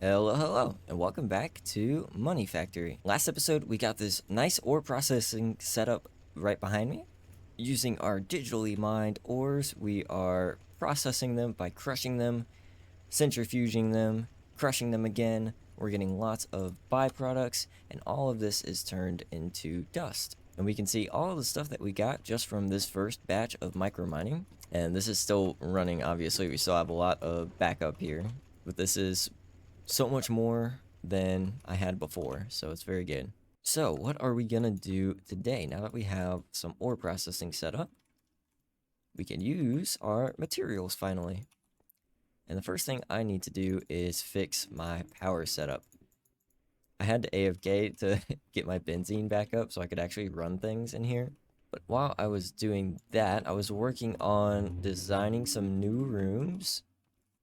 Hello, and welcome back to Monifactory. Last episode, we got this nice ore processing setup right behind me. Using our digitally mined ores, we are processing them by crushing them, centrifuging them, crushing them again. We're getting lots of byproducts, and all of this is turned into dust. And we can see all of the stuff that we got just from this first batch of micro mining. And this is still running, obviously. We still have a lot of backup here. But this is so much more than I had before, so it's very good. So what are we gonna do today? Now that we have some ore processing set up, we can use our materials finally. And the first thing I need to do is fix my power setup. I had to AFK to get my benzene back up so I could actually run things in here. But while I was doing that, I was working on designing some new rooms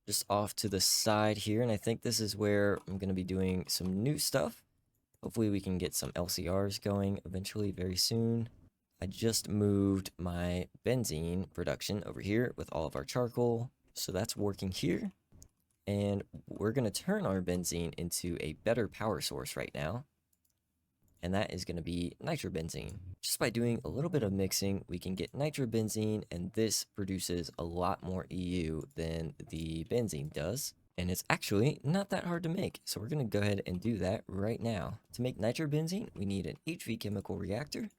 just off to the side here, and I think this is where I'm going to be doing some new stuff. Hopefully we can get some LCRs going eventually very soon. I just moved my benzene production over here with all of our charcoal, so that's working here. And we're going to turn our benzene into a better power source right now, and that is going to be nitrobenzene. Just by doing a little bit of mixing, we can get nitrobenzene, and this produces a lot more EU than the benzene does. And it's actually not that hard to make, so we're going to go ahead and do that right now. To make nitrobenzene, we need an HV chemical reactor.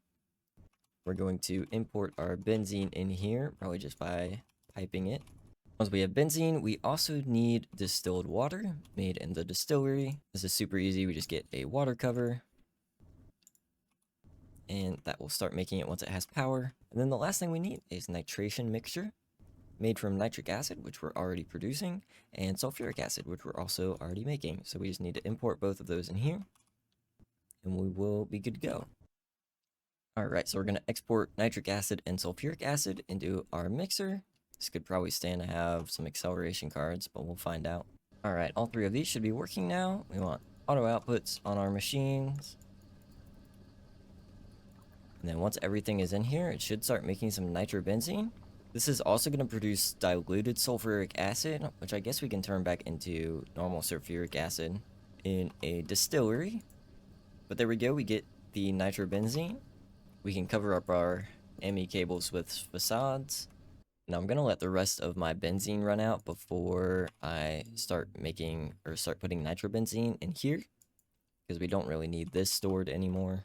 We're going to import our benzene in here, probably just by piping it. Once we have benzene, we also need distilled water made in the distillery. This is super easy. We just get a water cover, and that will start making it once it has power. And then the last thing we need is nitration mixture, made from nitric acid, which we're already producing, and sulfuric acid, which we're also already making. So we just need to import both of those in here, and we will be good to go. Alright, so we're going to export nitric acid and sulfuric acid into our mixer. This could probably stand to have some acceleration cards, but we'll find out. Alright, all three of these should be working now. We want auto outputs on our machines. And then once everything is in here, it should start making some nitrobenzene. This is also going to produce diluted sulfuric acid, which I guess we can turn back into normal sulfuric acid in a distillery. But there we go, we get the nitrobenzene. We can cover up our ME cables with facades. Now I'm going to let the rest of my benzene run out before I start making or start putting nitrobenzene in here, because we don't really need this stored anymore.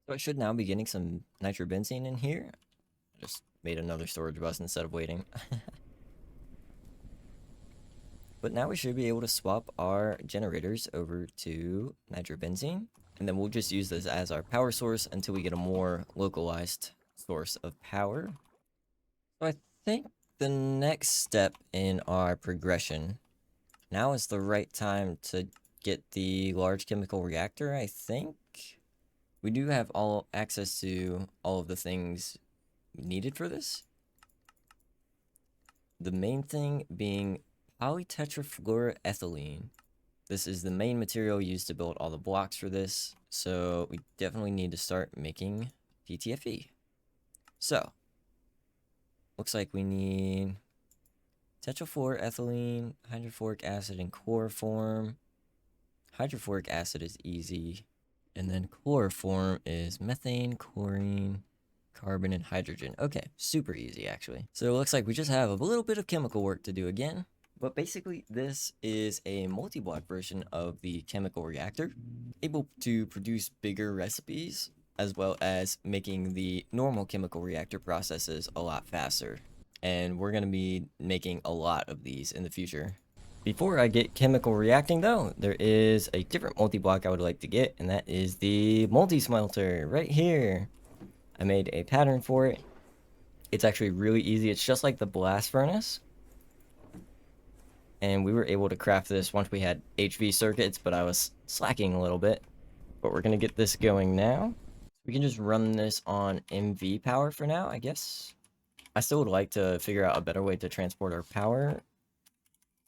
So I should now be getting some nitrobenzene in here. I just made another storage bus instead of waiting. But now we should be able to swap our generators over to nitrobenzene. And then we'll just use this as our power source until we get a more localized source of power. So I think the next step in our progression, now is the right time to get the large chemical reactor, I think. We do have all access to all of the things needed for this. The main thing being polytetrafluoroethylene. This is the main material used to build all the blocks for this, so we definitely need to start making PTFE. So, looks like we need tetrafluoroethylene, hydrofluoric acid in chloroform. Hydrofluoric acid is easy. And then chloroform is methane, chlorine, carbon, and hydrogen. Okay, super easy actually. So it looks like we just have a little bit of chemical work to do again. But basically, this is a multi-block version of the chemical reactor, able to produce bigger recipes, as well as making the normal chemical reactor processes a lot faster. And we're going to be making a lot of these in the future. Before I get chemical reacting though, there is a different multi-block I would like to get, and that is the multi-smelter right here. I made a pattern for it. It's actually really easy. It's just like the blast furnace. And we were able to craft this once we had HV circuits, but I was slacking a little bit. But we're going to get this going now. We can just run this on MV power for now, I guess. I still would like to figure out a better way to transport our power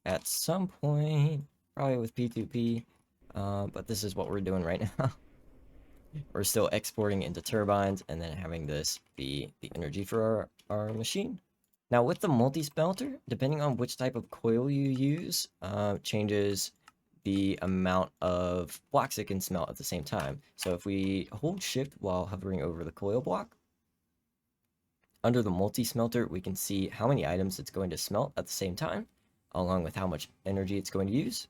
at some point, probably with P2P, but this is what we're doing right now. We're still exporting into turbines and then having this be the energy for our machine. Now with the multi-smelter, depending on which type of coil you use, changes the amount of blocks it can smelt at the same time. So if we hold shift while hovering over the coil block, under the multi-smelter, we can see how many items it's going to smelt at the same time, along with how much energy it's going to use.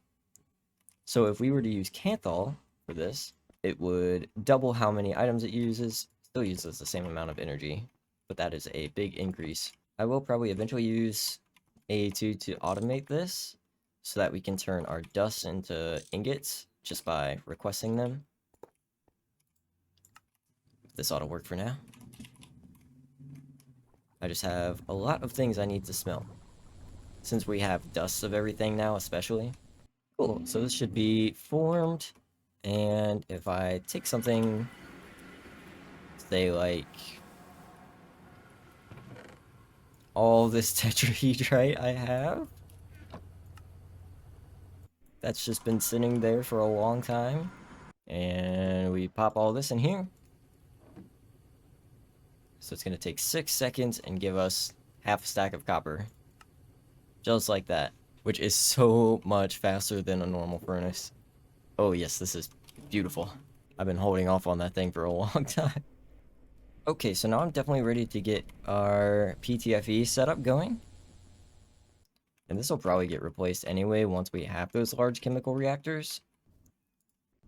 So if we were to use Kanthal for this, it would double how many items it uses, still uses the same amount of energy, but that is a big increase. I will probably eventually use A2 to automate this, so that we can turn our dust into ingots just by requesting them. This ought to work for now. I just have a lot of things I need to smelt, since we have dust of everything now, especially. Cool, so this should be formed, and if I take something, say like all this tetrahedrite I have, that's just been sitting there for a long time, and we pop all this in here. So it's going to take 6 seconds and give us half a stack of copper. Just like that. Which is so much faster than a normal furnace. Oh yes, this is beautiful. I've been holding off on that thing for a long time. Okay, so now I'm definitely ready to get our PTFE setup going. And this will probably get replaced anyway once we have those large chemical reactors.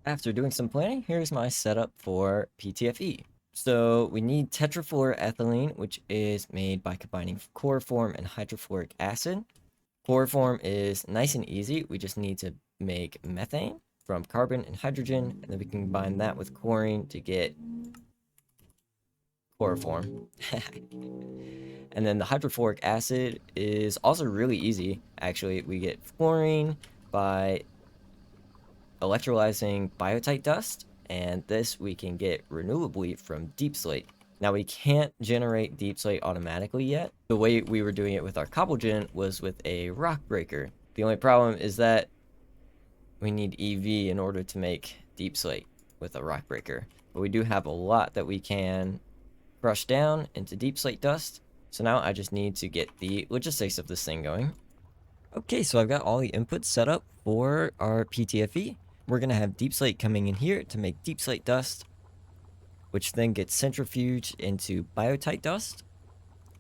After doing some planning, here's my setup for PTFE. So we need tetrafluoroethylene, which is made by combining chloroform and hydrofluoric acid. Chloroform is nice and easy. We just need to make methane from carbon and hydrogen, and then we can combine that with chlorine to get chloroform. And then the hydrofluoric acid is also really easy. Actually, we get fluorine by electrolyzing biotite dust, and this we can get renewably from deep slate. Now we can't generate deep slate automatically yet. The way we were doing it with our cobblegen was with a rock breaker. The only problem is that we need EV in order to make deep slate with a rock breaker. But we do have a lot that we can crush down into deep slate dust. So now I just need to get the logistics of this thing going. Okay, so I've got all the inputs set up for our PTFE. We're going to have deep slate coming in here to make deep slate dust, which then gets centrifuged into biotite dust.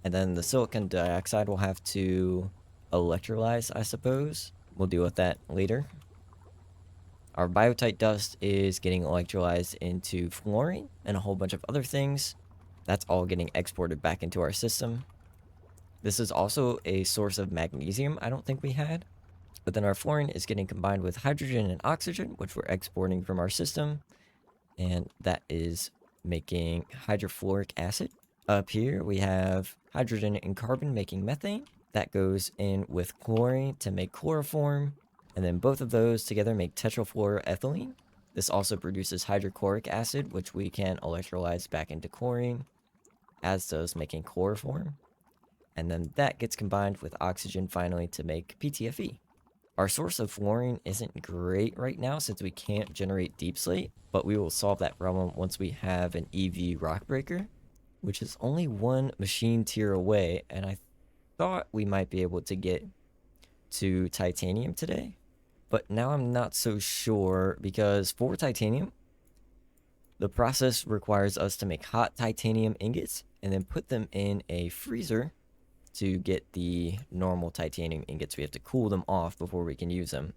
And then the silicon dioxide will have to electrolyze, I suppose. We'll deal with that later. Our biotite dust is getting electrolyzed into fluorine and a whole bunch of other things. That's all getting exported back into our system. This is also a source of magnesium I don't think we had. But then our fluorine is getting combined with hydrogen and oxygen, which we're exporting from our system. And that is making hydrofluoric acid. Up here, we have hydrogen and carbon making methane. That goes in with chlorine to make chloroform. And then both of those together make tetrafluoroethylene. This also produces hydrochloric acid, which we can electrolyze back into chlorine, as does making chloroform. And then that gets combined with oxygen finally to make PTFE. Our source of fluorine isn't great right now since we can't generate deep slate, but we will solve that problem once we have an EV rock breaker, which is only one machine tier away, and I thought we might be able to get to titanium today, but now I'm not so sure because for titanium, the process requires us to make hot titanium ingots and then put them in a freezer to get the normal titanium ingots. We have to cool them off before we can use them.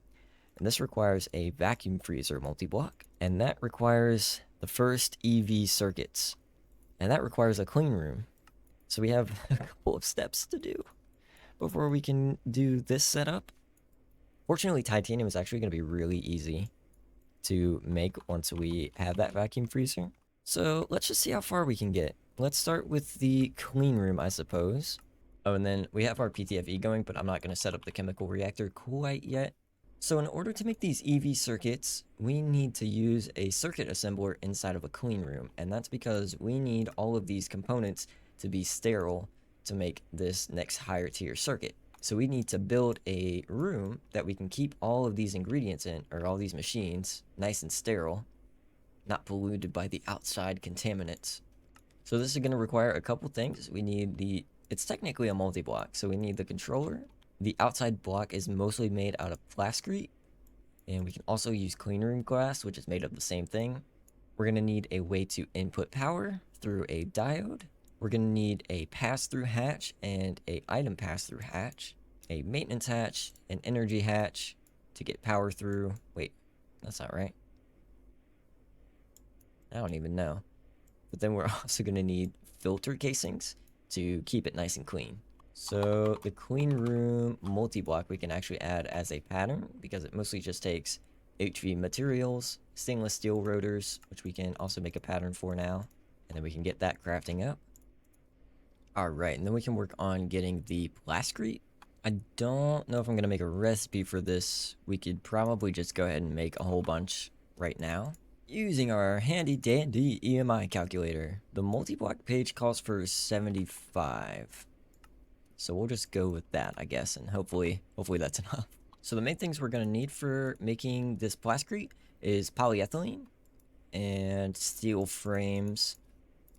And this requires a vacuum freezer multi-block. And that requires the first EV circuits. And that requires a clean room. So we have a couple of steps to do before we can do this setup. Fortunately, titanium is actually going to be really easy to make once we have that vacuum freezer. So let's just see how far we can get. Let's start with the clean room, I suppose. Oh, and then we have our PTFE going, but I'm not going to set up the chemical reactor quite yet. So in order to make these EV circuits, we need to use a circuit assembler inside of a clean room. And that's because we need all of these components to be sterile to make this next higher tier circuit. So we need to build a room that we can keep all of these ingredients in, or all these machines, nice and sterile, not polluted by the outside contaminants. So this is going to require a couple things. We need the It's technically a multi-block, so we need the controller. The outside block is mostly made out of plascrete, and we can also use cleanroom glass, which is made of the same thing. We're going to need a way to input power through a diode. We're going to need a pass-through hatch and a item pass-through hatch, a maintenance hatch, an energy hatch to get power through. Wait, that's not right. I don't even know. But then we're also going to need filter casings to keep it nice and clean. So the clean room multi-block we can actually add as a pattern because it mostly just takes HV materials, stainless steel rotors, which we can also make a pattern for now. And then we can get that crafting up. Alright, and then we can work on getting the plascrete. I don't know if I'm going to make a recipe for this. We could probably just go ahead and make a whole bunch right now using our handy dandy EMI calculator. The multi-block page calls for 75. So we'll just go with that, I guess, and hopefully that's enough. So the main things we're going to need for making this plascrete is polyethylene and steel frames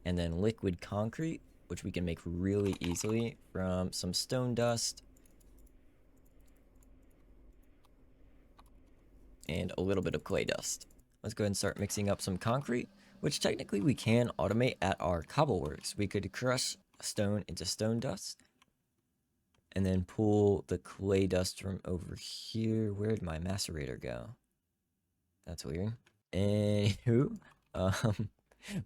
and then liquid concrete, which we can make really easily from some stone dust and a little bit of clay dust. Let's go ahead and start mixing up some concrete, which technically we can automate at our cobbleworks. We could crush stone into stone dust and then pull the clay dust from over here. Where did my macerator go? That's weird. Anywho,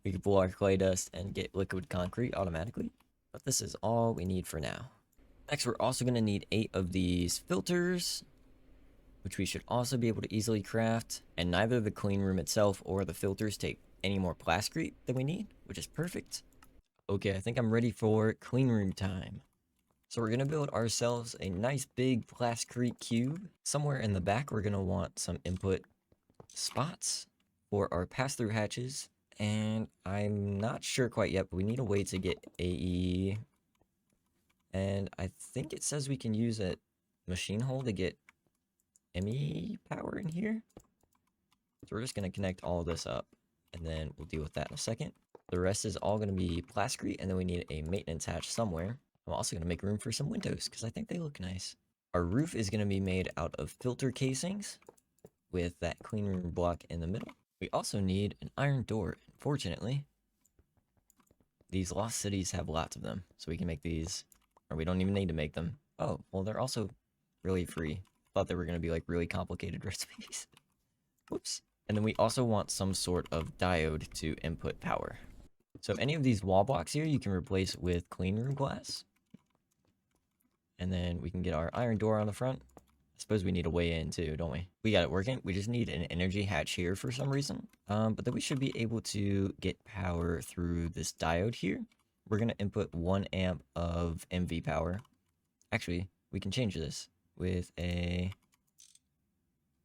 we can pull our clay dust and get liquid concrete automatically. But this is all we need for now. Next, we're also going to need 8 of these filters, which we should also be able to easily craft. And neither the clean room itself or the filters take any more plascrete than we need, which is perfect. Okay, I think I'm ready for clean room time. So we're going to build ourselves a nice big plascrete cube. Somewhere in the back, we're going to want some input spots for our pass-through hatches. And I'm not sure quite yet, but we need a way to get AE. And I think it says we can use a machine hole to get ME power in here. So we're just going to connect all this up, and then we'll deal with that in a second. The rest is all going to be plascrete, and then we need a maintenance hatch somewhere. I'm also going to make room for some windows, because I think they look nice. Our roof is going to be made out of filter casings, with that clean room block in the middle. We also need an iron door. Unfortunately, these lost cities have lots of them, so we can make these, or we don't even need to make them. Oh, well, they're also really free. Thought they were going to be like really complicated recipes. Whoops. And then we also want some sort of diode to input power. So any of these wall blocks here you can replace with clean room glass. And then we can get our iron door on the front. I suppose we need a way in too, don't we? We got it working. We just need an energy hatch here for some reason. But then we should be able to get power through this diode here. We're going to input 1 amp of MV power. Actually, we can change this with a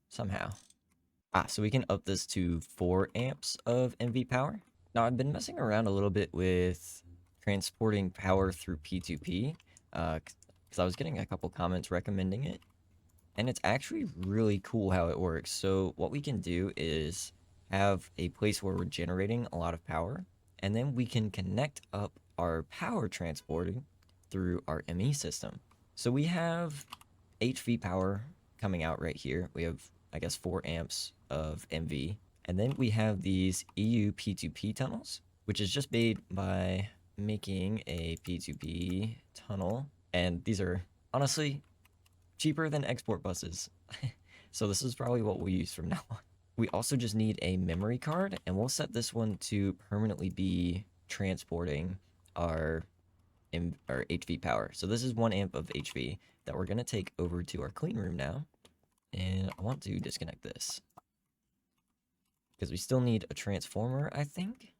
somehow. So we can up this to 4 amps of MV power. Now I've been messing around a little bit with transporting power through P2P because I was getting a couple comments recommending it, and it's actually really cool how it works. So what we can do is have a place where we're generating a lot of power, and then we can connect up our power transporting through our ME system. So we have HV power coming out right here. We have, I guess, 4 amps of MV. And then we have these EU P2P tunnels, which is just made by making a P2P tunnel. And these are honestly cheaper than export buses. So this is probably what we'll use from now on. We also just need a memory card, and we'll set this one to permanently be transporting our HV power. So this is 1 amp of HV that we're going to take over to our clean room now. And I want to disconnect this because we still need a transformer, I think.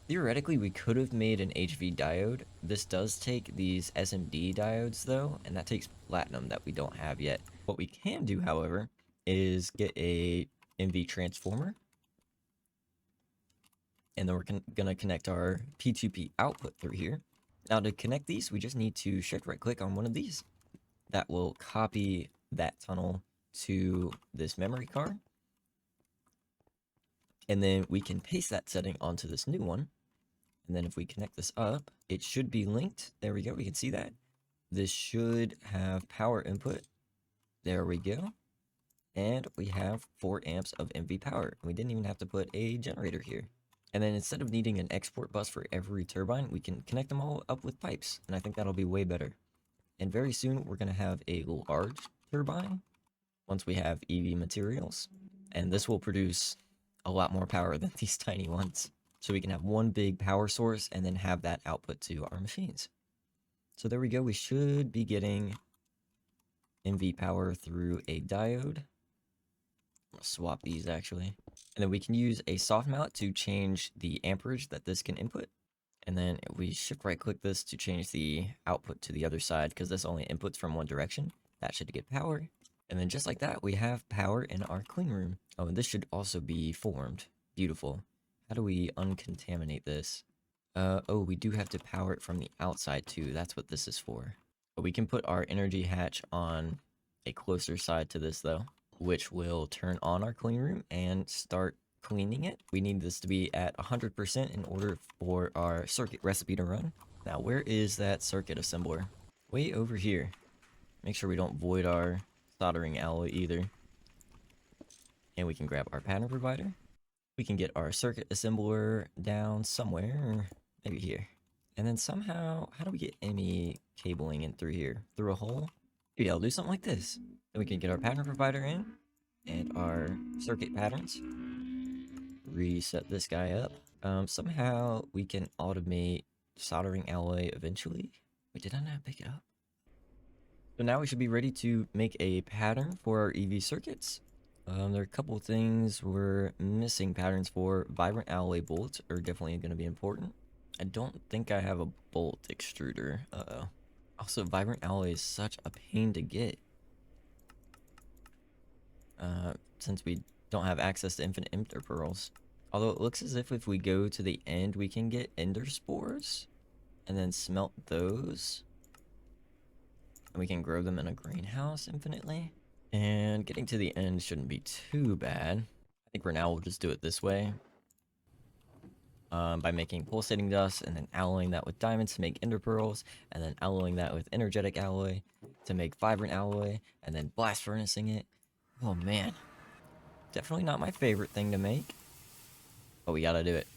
Theoretically, we could have made an HV diode. This does take these SMD diodes, though, and that takes platinum that we don't have yet. What we can do, however, is get a MV transformer. And then we're going to connect our P2P output through here. Now, to connect these, we just need to shift right-click on one of these. That will copy that tunnel to this memory card. And then we can paste that setting onto this new one. And then if we connect this up, it should be linked. There we go. We can see that. This should have power input. There we go. And we have 4 amps of MV power. We didn't even have to put a generator here. And then instead of needing an export bus for every turbine, we can connect them all up with pipes. And I think that'll be way better. And very soon, we're going to have a large turbine once we have EV materials. And this will produce a lot more power than these tiny ones. So we can have one big power source and then have that output to our machines. So there we go. We should be getting MV power through a diode. I'll swap these actually. And then we can use a soft mount to change the amperage that this can input. And then we shift right click this to change the output to the other side because this only inputs from one direction. That should get power. And then just like that, we have power in our clean room. Oh, and this should also be formed. Beautiful. How do we uncontaminate this? Oh, we do have to power it from the outside too. That's what this is for. But we can put our energy hatch on a closer side to this though, which will turn on our clean room and start cleaning it. We need this to be at 100% in order for our circuit recipe to run. Now, where is that circuit assembler? Way over here. Make sure we don't void our soldering alloy either. And we can grab our pattern provider. We can get our circuit assembler down somewhere, maybe here. And then somehow, how do we get any cabling in through here? Through a hole? Maybe I'll do something like this. Then we can get our pattern provider in and our circuit patterns. Reset this guy up. Somehow we can automate soldering alloy eventually. Wait, did I not pick it up? So now we should be ready to make a pattern for our EV circuits. There are a couple of things we're missing patterns for. Vibrant alloy bolts are definitely going to be important. I don't think I have a bolt extruder. Uh-oh. Also, vibrant alloy is such a pain to get. Since we don't have access to infinite ender pearls. Although it looks as if we go to the end, we can get ender spores. And then smelt those. And we can grow them in a greenhouse infinitely. And getting to the end shouldn't be too bad. I think for now we'll just do it this way. By making pulsating dust and then alloying that with diamonds to make ender pearls. And then alloying that with energetic alloy to make vibrant alloy. And then blast furnacing it. Oh man. Definitely not my favorite thing to make. But we gotta do it.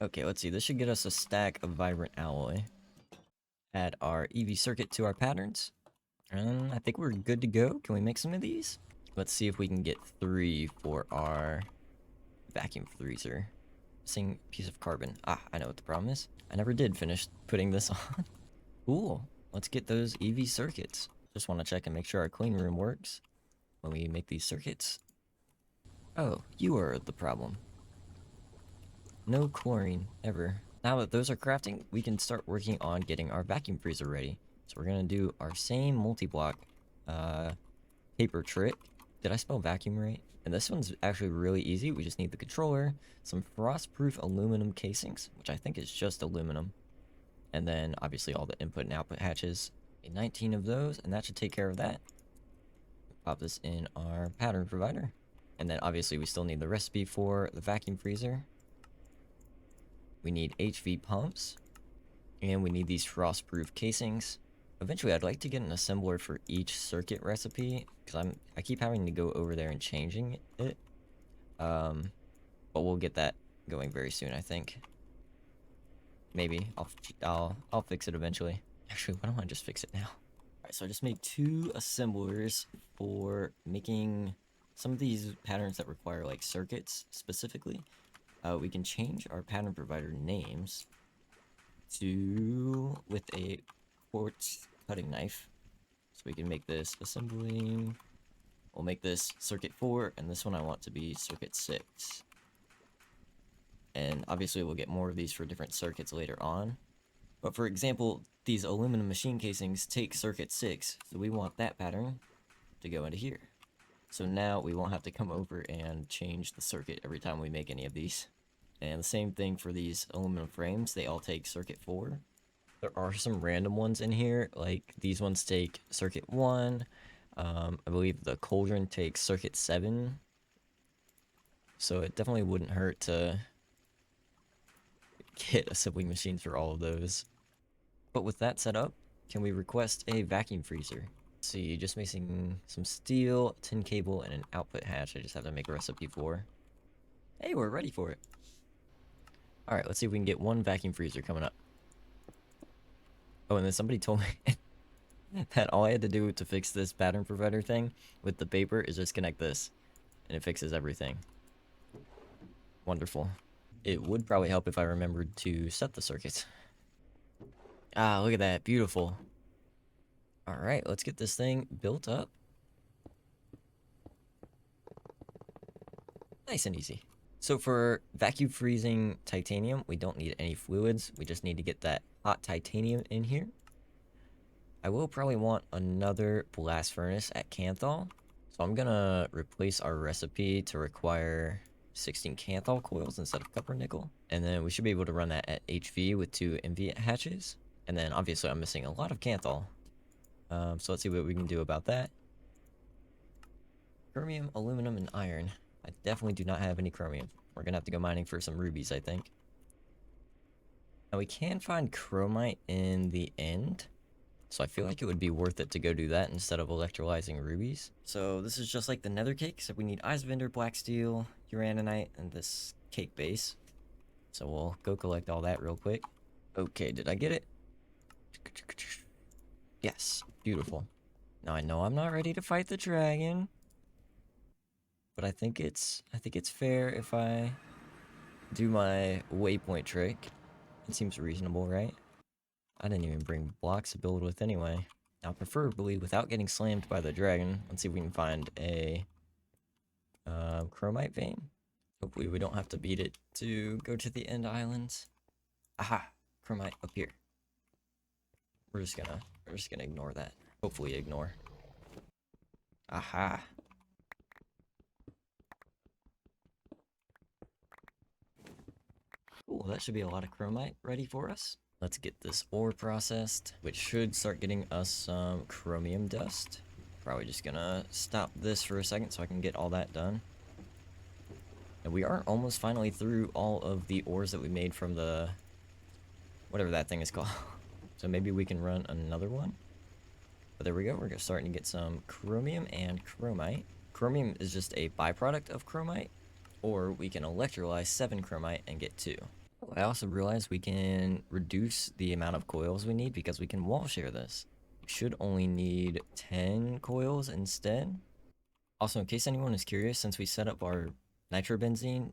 Okay, let's see. This should get us a stack of vibrant alloy. Add our EV circuit to our patterns. And I think we're good to go. Can we make some of these? Let's see if we can get 3 for our vacuum freezer. Missing piece of carbon. Ah, I know what the problem is. I never did finish putting this on. Cool. Let's get those EV circuits. Just want to check and make sure our clean room works when we make these circuits. Oh, you are the problem. No chlorine, ever. Now that those are crafting, we can start working on getting our vacuum freezer ready. So we're gonna do our same multi-block paper trick. Did I spell vacuum right? And this one's actually really easy. We just need the controller, some frost-proof aluminum casings, which I think is just aluminum. And then obviously all the input and output hatches. 19 of those, and that should take care of that. Pop this in our pattern provider. And then obviously we still need the recipe for the vacuum freezer. We need HV pumps. And we need these frost-proof casings. Eventually I'd like to get an assembler for each circuit recipe, because I keep having to go over there and changing it. But we'll get that going very soon, I think. Maybe I'll fix it eventually. Actually, why don't I just fix it now? Alright, so I just made 2 assemblers for making some of these patterns that require like circuits specifically. We can change our pattern provider names to with a quartz cutting knife. So we can make this assembly. We'll make this circuit 4, and this one I want to be circuit 6. And obviously we'll get more of these for different circuits later on. But for example, these aluminum machine casings take circuit 6, so we want that pattern to go into here. So now we won't have to come over and change the circuit every time we make any of these. And the same thing for these aluminum frames, they all take circuit 4. There are some random ones in here, like these ones take circuit 1. I believe the cauldron takes circuit 7. So it definitely wouldn't hurt to get assembly machines for all of those. But with that set up, can we request a vacuum freezer? Let's see, just missing some steel, tin cable, and an output hatch I just have to make a recipe for. Hey, we're ready for it. Alright, let's see if we can get one vacuum freezer coming up. Oh, and then somebody told me that all I had to do to fix this pattern provider thing with the paper is just connect this, and it fixes everything. Wonderful. It would probably help if I remembered to set the circuits. Ah, look at that. Beautiful. Alright, let's get this thing built up. Nice and easy. So for vacuum freezing titanium, we don't need any fluids. We just need to get that hot titanium in here. I will probably want another blast furnace at Canthal. So I'm gonna replace our recipe to require 16 Canthal coils instead of copper nickel. And then we should be able to run that at HV with 2 MV hatches. And then obviously I'm missing a lot of Canthal. So let's see what we can do about that. Chromium, aluminum, and iron. I definitely do not have any chromium. We're gonna have to go mining for some rubies, I think. Now we can find chromite in the end. So I feel like it would be worth it to go do that instead of electrolyzing rubies. So this is just like the nether cake, except we need Eisvinder, black steel, uraninite, and this cake base. So we'll go collect all that real quick. Okay, did I get it? Yes, beautiful. Now I know I'm not ready to fight the dragon, but I think it's fair if I do my waypoint trick. It seems reasonable, right? I didn't even bring blocks to build with anyway. Now, preferably without getting slammed by the dragon. Let's see if we can find a chromite vein. Hopefully we don't have to beat it to go to the end islands. Aha! Chromite up here. We're just gonna ignore that. Hopefully ignore. Aha! Cool, that should be a lot of chromite ready for us. Let's get this ore processed, which should start getting us some chromium dust. Probably just gonna stop this for a second so I can get all that done. And we are almost finally through all of the ores that we made from the... whatever that thing is called. So maybe we can run another one. But there we go, we're starting to get some chromium and chromite. Chromium is just a byproduct of chromite, or we can electrolyze 7 chromite and get 2. I also realized we can reduce the amount of coils we need because we can wall share this. We should only need 10 coils instead. Also, in case anyone is curious, since we set up our nitrobenzene,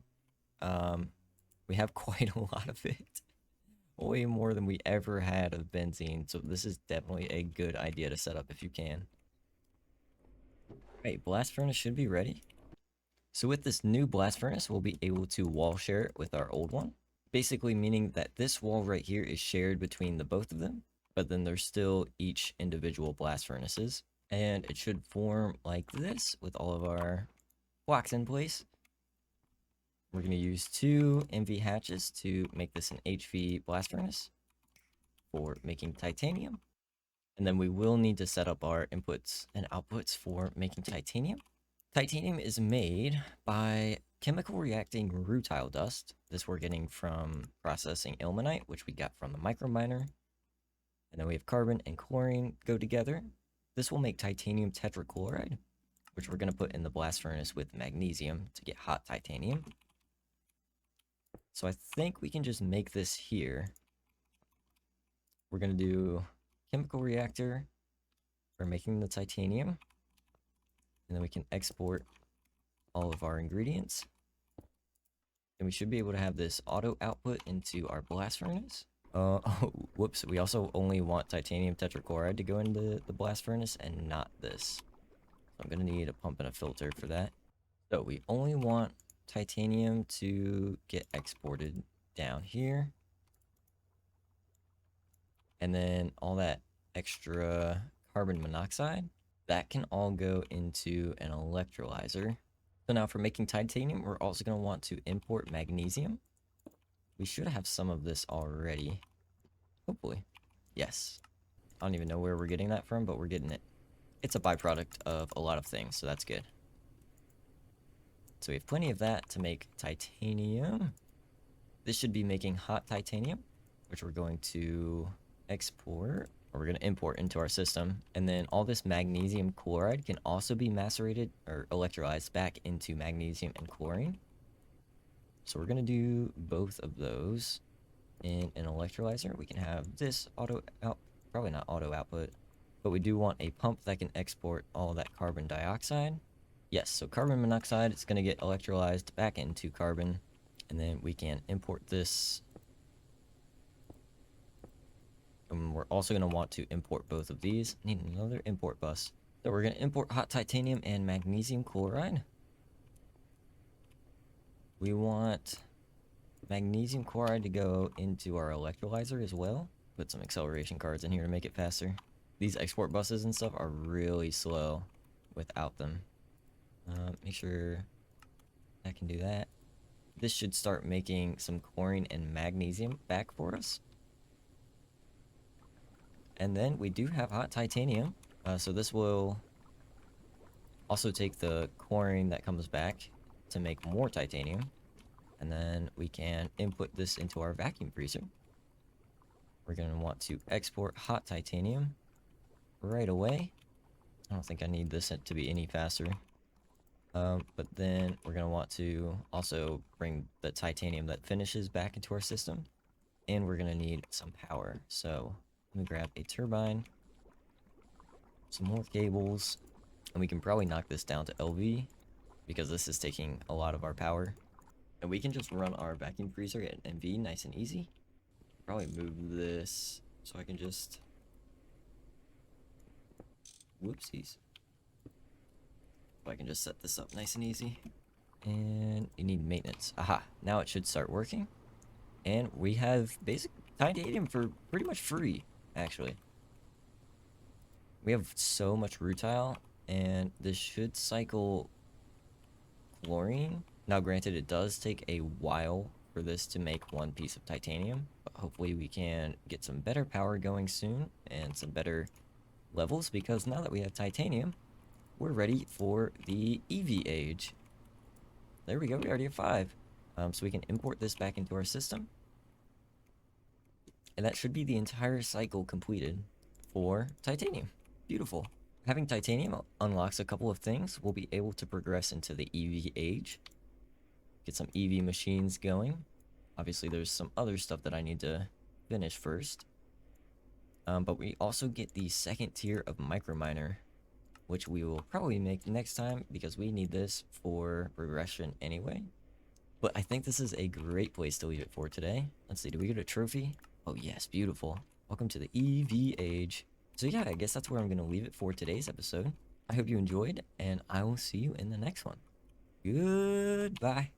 we have quite a lot of it. Way more than we ever had of benzene, so this is definitely a good idea to set up if you can. Right, blast furnace should be ready. So with this new blast furnace, we'll be able to wall share it with our old one. Basically meaning that this wall right here is shared between the both of them, but then there's still each individual blast furnaces. And it should form like this with all of our blocks in place. We're going to use 2 MV hatches to make this an HV blast furnace for making titanium. And then we will need to set up our inputs and outputs for making titanium. Titanium is made by chemical reacting rutile dust. This we're getting from processing ilmenite, which we got from the microminer. And then we have carbon and chlorine go together. This will make titanium tetrachloride, which we're going to put in the blast furnace with magnesium to get hot titanium. So I think we can just make this here. We're going to do chemical reactor for making the titanium. And then we can export all of our ingredients. And we should be able to have this auto output into our blast furnace. Oh, whoops. We also only want titanium tetrachloride to go into the blast furnace and not this. So I'm going to need a pump and a filter for that. So we only want titanium to get exported down here. And then all that extra carbon monoxide, that can all go into an electrolyzer. So now for making titanium, we're also going to want to import magnesium. We should have some of this already. Hopefully. Yes. I don't even know where we're getting that from, but we're getting it. It's a byproduct of a lot of things, so that's good. So we have plenty of that to make titanium. This should be making hot titanium, which we're going to export, or we're going to import into our system. And then all this magnesium chloride can also be macerated or electrolyzed back into magnesium and chlorine. So we're going to do both of those in an electrolyzer. We can have this auto out, probably not auto output, but we do want a pump that can export all that carbon dioxide. Yes, so carbon monoxide is going to get electrolyzed back into carbon, and then we can import this. And we're also going to want to import both of these. Need another import bus. So we're going to import hot titanium and magnesium chloride. We want magnesium chloride to go into our electrolyzer as well. Put some acceleration cards in here to make it faster. These export buses and stuff are really slow without them. Make sure I can do that. This should start making some chlorine and magnesium back for us. And then we do have hot titanium. So this will also take the chlorine that comes back to make more titanium. And then we can input this into our vacuum freezer. We're going to want to export hot titanium right away. I don't think I need this to be any faster. But then we're going to want to also bring the titanium that finishes back into our system. And we're going to need some power. So let me grab a turbine, some more cables, and we can probably knock this down to LV because this is taking a lot of our power. And we can just run our vacuum freezer at NV nice and easy. Probably move this so I can just... Whoopsies. So I can just set this up nice and easy. And you need maintenance. Aha, now it should start working. And we have basic titanium for pretty much free, actually. We have so much rutile, and this should cycle chlorine. Now, granted, it does take a while for this to make one piece of titanium, but hopefully we can get some better power going soon and some better levels, because now that we have titanium, we're ready for the EV age. There we go, we already have 5. So we can import this back into our system. And that should be the entire cycle completed for titanium. Beautiful. Having titanium unlocks a couple of things. We'll be able to progress into the EV age. Get some EV machines going. Obviously, there's some other stuff that I need to finish first. But we also get the second tier of microminer, which we will probably make next time because we need this for progression anyway. But I think this is a great place to leave it for today. Let's see, do we get a trophy? Oh yes, beautiful. Welcome to the EV age. So yeah, I guess that's where I'm going to leave it for today's episode. I hope you enjoyed, and I will see you in the next one. Goodbye.